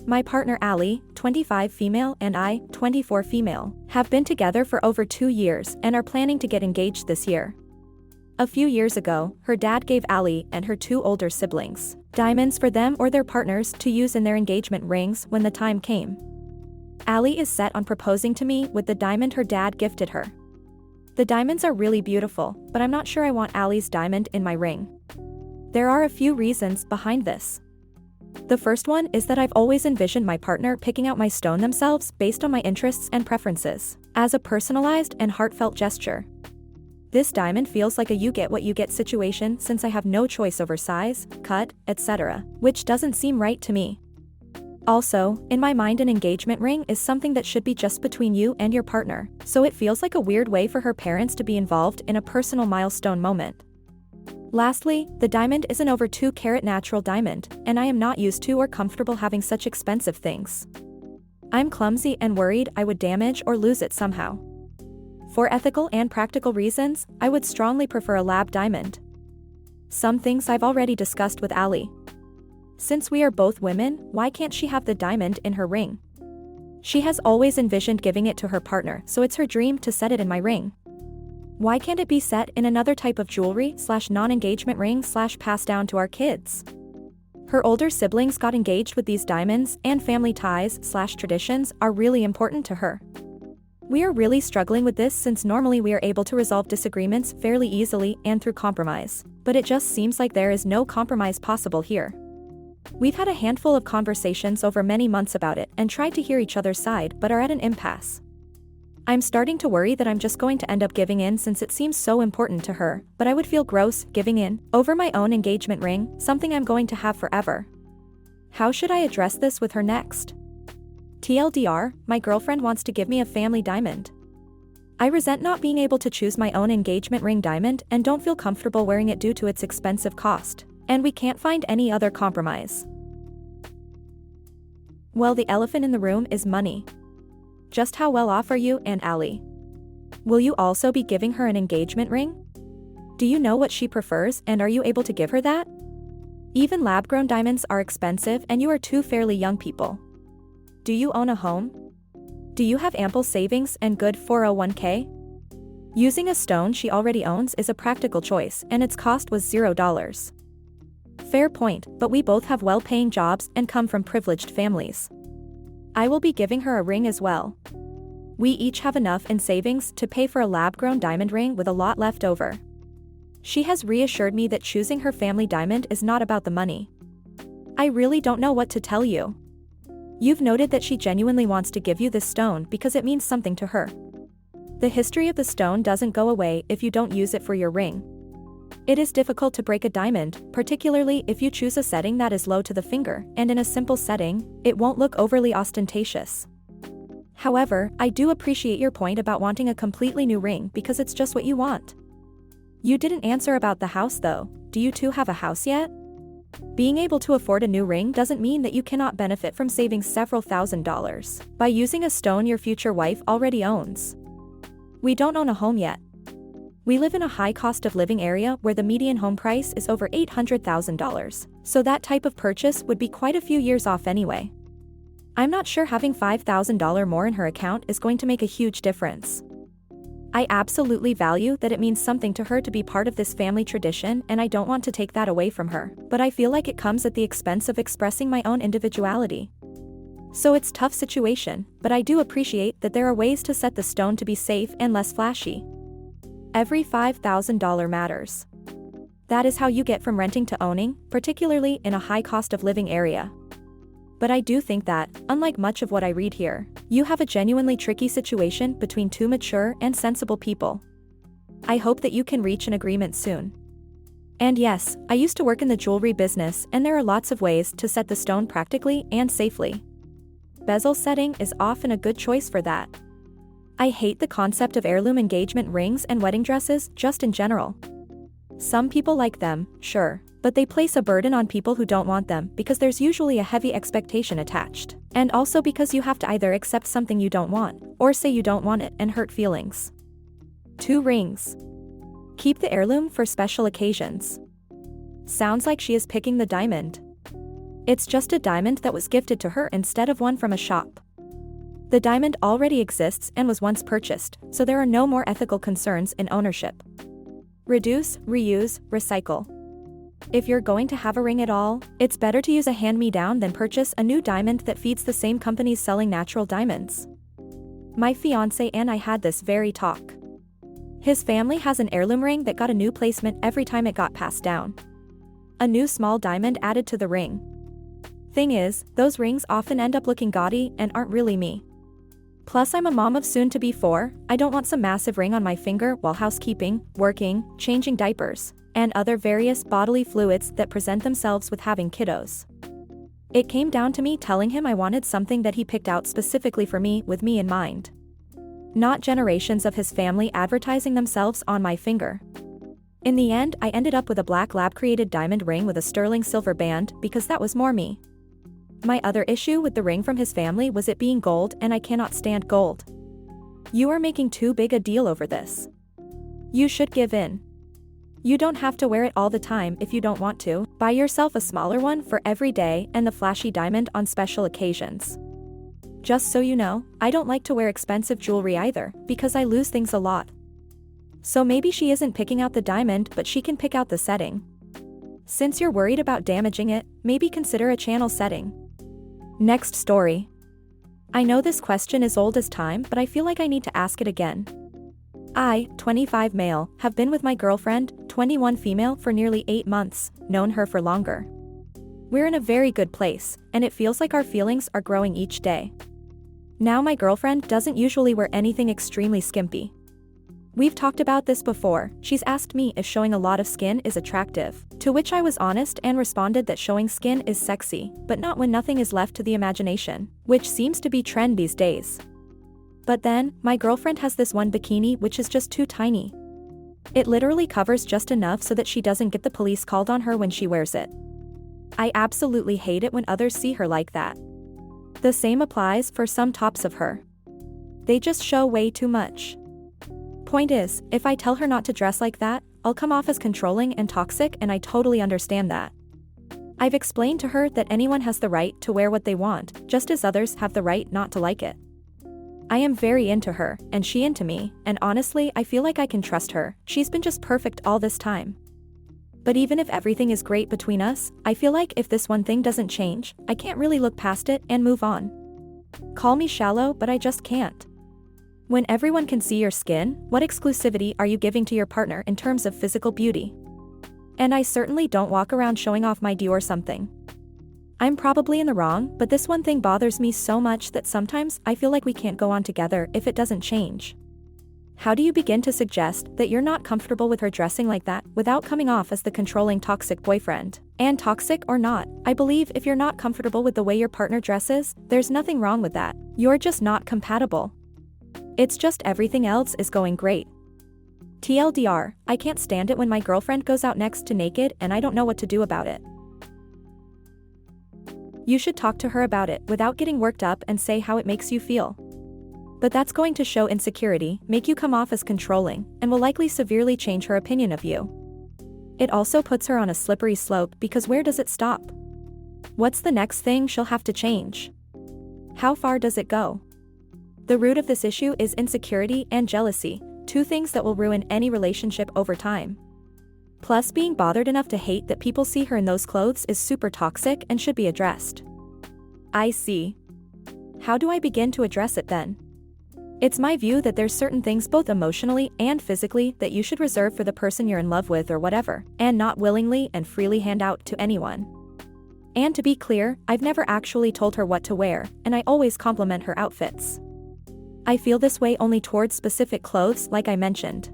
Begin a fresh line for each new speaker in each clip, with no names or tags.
My partner Allie, 25 female, and I, 24 female, have been together for over 2 years and are planning to get engaged this year. A few years ago, her dad gave Allie and her 2 older siblings diamonds for them or their partners to use in their engagement rings when the time came. Allie is set on proposing to me with the diamond her dad gifted her. The diamonds are really beautiful, but I'm not sure I want Allie's diamond in my ring. There are a few reasons behind this. The first one is that I've always envisioned my partner picking out my stone themselves based on my interests and preferences, as a personalized and heartfelt gesture. This diamond feels like a you get what you get situation since I have no choice over size, cut, etc., which doesn't seem right to me. Also, in my mind an engagement ring is something that should be just between you and your partner, so it feels like a weird way for her parents to be involved in a personal milestone moment. Lastly, the diamond is an over 2-carat natural diamond, and I am not used to or comfortable having such expensive things. I'm clumsy and worried I would damage or lose it somehow. For ethical and practical reasons, I would strongly prefer a lab diamond. Some things I've already discussed with Allie. Since we are both women, why can't she have the diamond in her ring? She has always envisioned giving it to her partner, so it's her dream to set it in my ring. Why can't it be set in another type of jewelry / non-engagement ring / passed down to our kids? Her older siblings got engaged with these diamonds, and family ties / traditions are really important to her. We are really struggling with this since normally we are able to resolve disagreements fairly easily and through compromise, but it just seems like there is no compromise possible here. We've had a handful of conversations over many months about it and tried to hear each other's side but are at an impasse. I'm starting to worry that I'm just going to end up giving in since it seems so important to her, but I would feel gross giving in over my own engagement ring, something I'm going to have forever. How should I address this with her next? TLDR, my girlfriend wants to give me a family diamond. I resent not being able to choose my own engagement ring diamond and don't feel comfortable wearing it due to its expensive cost, and we can't find any other compromise. Well, the elephant in the room is money. Just how well off are you and Allie? Will you also be giving her an engagement ring? Do you know what she prefers and are you able to give her that? Even lab-grown diamonds are expensive and you are 2 fairly young people. Do you own a home? Do you have ample savings and good 401k? Using a stone she already owns is a practical choice and its cost was $0. Fair point, but we both have well-paying jobs and come from privileged families. I will be giving her a ring as well. We each have enough in savings to pay for a lab-grown diamond ring with a lot left over. She has reassured me that choosing her family diamond is not about the money. I really don't know what to tell you. You've noted that she genuinely wants to give you this stone because it means something to her. The history of the stone doesn't go away if you don't use it for your ring. It is difficult to break a diamond, particularly if you choose a setting that is low to the finger, and in a simple setting, it won't look overly ostentatious. However, I do appreciate your point about wanting a completely new ring because it's just what you want. You didn't answer about the house though. Do you two have a house yet? Being able to afford a new ring doesn't mean that you cannot benefit from saving several $1,000s by using a stone your future wife already owns. We don't own a home yet. We live in a high cost of living area where the median home price is over $800,000, so that type of purchase would be quite a few years off anyway. I'm not sure having $5,000 more in her account is going to make a huge difference. I absolutely value that it means something to her to be part of this family tradition and I don't want to take that away from her, but I feel like it comes at the expense of expressing my own individuality. So it's a tough situation, but I do appreciate that there are ways to set the stone to be safe and less flashy. Every $5,000 matters. That is how you get from renting to owning, particularly in a high cost of living area. But I do think that, unlike much of what I read here, you have a genuinely tricky situation between 2 mature and sensible people. I hope that you can reach an agreement soon. And yes, I used to work in the jewelry business and there are lots of ways to set the stone practically and safely. Bezel setting is often a good choice for that. I hate the concept of heirloom engagement rings and wedding dresses just in general. Some people like them, sure, but they place a burden on people who don't want them because there's usually a heavy expectation attached, and also because you have to either accept something you don't want, or say you don't want it and hurt feelings. 2 rings. Keep the heirloom for special occasions. Sounds like she is picking the diamond. It's just a diamond that was gifted to her instead of one from a shop. The diamond already exists and was once purchased, so there are no more ethical concerns in ownership. Reduce, reuse, recycle. If you're going to have a ring at all, it's better to use a hand-me-down than purchase a new diamond that feeds the same companies selling natural diamonds. My fiancé and I had this very talk. His family has an heirloom ring that got a new placement every time it got passed down. A new small diamond added to the ring. Thing is, those rings often end up looking gaudy and aren't really me. Plus I'm a mom of soon-to-be 4, I don't want some massive ring on my finger while housekeeping, working, changing diapers, and other various bodily fluids that present themselves with having kiddos. It came down to me telling him I wanted something that he picked out specifically for me with me in mind. Not generations of his family advertising themselves on my finger. In the end, I ended up with a black lab-created diamond ring with a sterling silver band because that was more me. My other issue with the ring from his family was it being gold, and I cannot stand gold. You are making too big a deal over this. You should give in. You don't have to wear it all the time if you don't want to. Buy yourself a smaller one for every day and the flashy diamond on special occasions. Just so you know, I don't like to wear expensive jewelry either, because I lose things a lot. So maybe she isn't picking out the diamond, but she can pick out the setting. Since you're worried about damaging it, maybe consider a channel setting. Next story. I know this question is old as time, but I feel like I need to ask it again. I, 25 male, have been with my girlfriend, 21 female, for nearly 8 months, known her for longer. We're in a very good place, and it feels like our feelings are growing each day. Now my girlfriend doesn't usually wear anything extremely skimpy. We've talked about this before. She's asked me if showing a lot of skin is attractive, to which I was honest and responded that showing skin is sexy, but not when nothing is left to the imagination, which seems to be trend these days. But then, my girlfriend has this one bikini which is just too tiny. It literally covers just enough so that she doesn't get the police called on her when she wears it. I absolutely hate it when others see her like that. The same applies for some tops of her. They just show way too much. Point is, if I tell her not to dress like that, I'll come off as controlling and toxic, and I totally understand that. I've explained to her that anyone has the right to wear what they want, just as others have the right not to like it. I am very into her, and she into me, and honestly I feel like I can trust her. She's been just perfect all this time. But even if everything is great between us, I feel like if this one thing doesn't change, I can't really look past it and move on. Call me shallow, but I just can't. When everyone can see your skin, what exclusivity are you giving to your partner in terms of physical beauty? And I certainly don't walk around showing off my Dior something. I'm probably in the wrong, but this one thing bothers me so much that sometimes I feel like we can't go on together if it doesn't change. How do you begin to suggest that you're not comfortable with her dressing like that without coming off as the controlling toxic boyfriend? And toxic or not, I believe if you're not comfortable with the way your partner dresses, there's nothing wrong with that. You're just not compatible. It's just everything else is going great. TLDR, I can't stand it when my girlfriend goes out next to naked and I don't know what to do about it. You should talk to her about it without getting worked up and say how it makes you feel. But that's going to show insecurity, make you come off as controlling, and will likely severely change her opinion of you. It also puts her on a slippery slope because where does it stop? What's the next thing she'll have to change? How far does it go? The root of this issue is insecurity and jealousy, two things that will ruin any relationship over time. Plus, being bothered enough to hate that people see her in those clothes is super toxic and should be addressed. I see. How do I begin to address it then? It's my view that there's certain things both emotionally and physically that you should reserve for the person you're in love with or whatever, and not willingly and freely hand out to anyone. And to be clear, I've never actually told her what to wear, and I always compliment her outfits. I feel this way only towards specific clothes like I mentioned.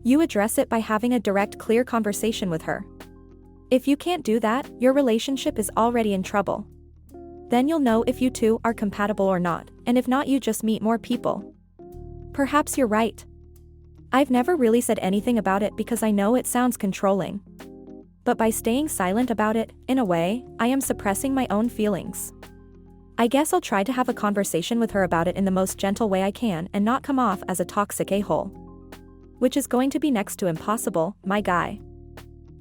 You address it by having a direct, clear conversation with her. If you can't do that, your relationship is already in trouble. Then you'll know if you two are compatible or not, and if not, you just meet more people. Perhaps you're right. I've never really said anything about it because I know it sounds controlling. But by staying silent about it, in a way, I am suppressing my own feelings. I guess I'll try to have a conversation with her about it in the most gentle way I can and not come off as a toxic a-hole. Which is going to be next to impossible, my guy.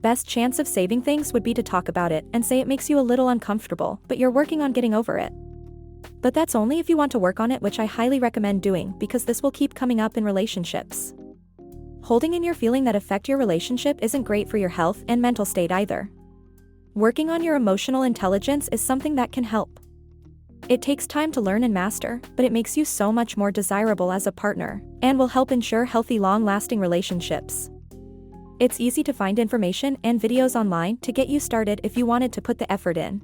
Best chance of saving things would be to talk about it and say it makes you a little uncomfortable, but you're working on getting over it. But that's only if you want to work on it, which I highly recommend doing because this will keep coming up in relationships. Holding in your feeling that affect your relationship isn't great for your health and mental state either. Working on your emotional intelligence is something that can help. It takes time to learn and master, but it makes you so much more desirable as a partner, and will help ensure healthy, long-lasting relationships. It's easy to find information and videos online to get you started if you wanted to put the effort in.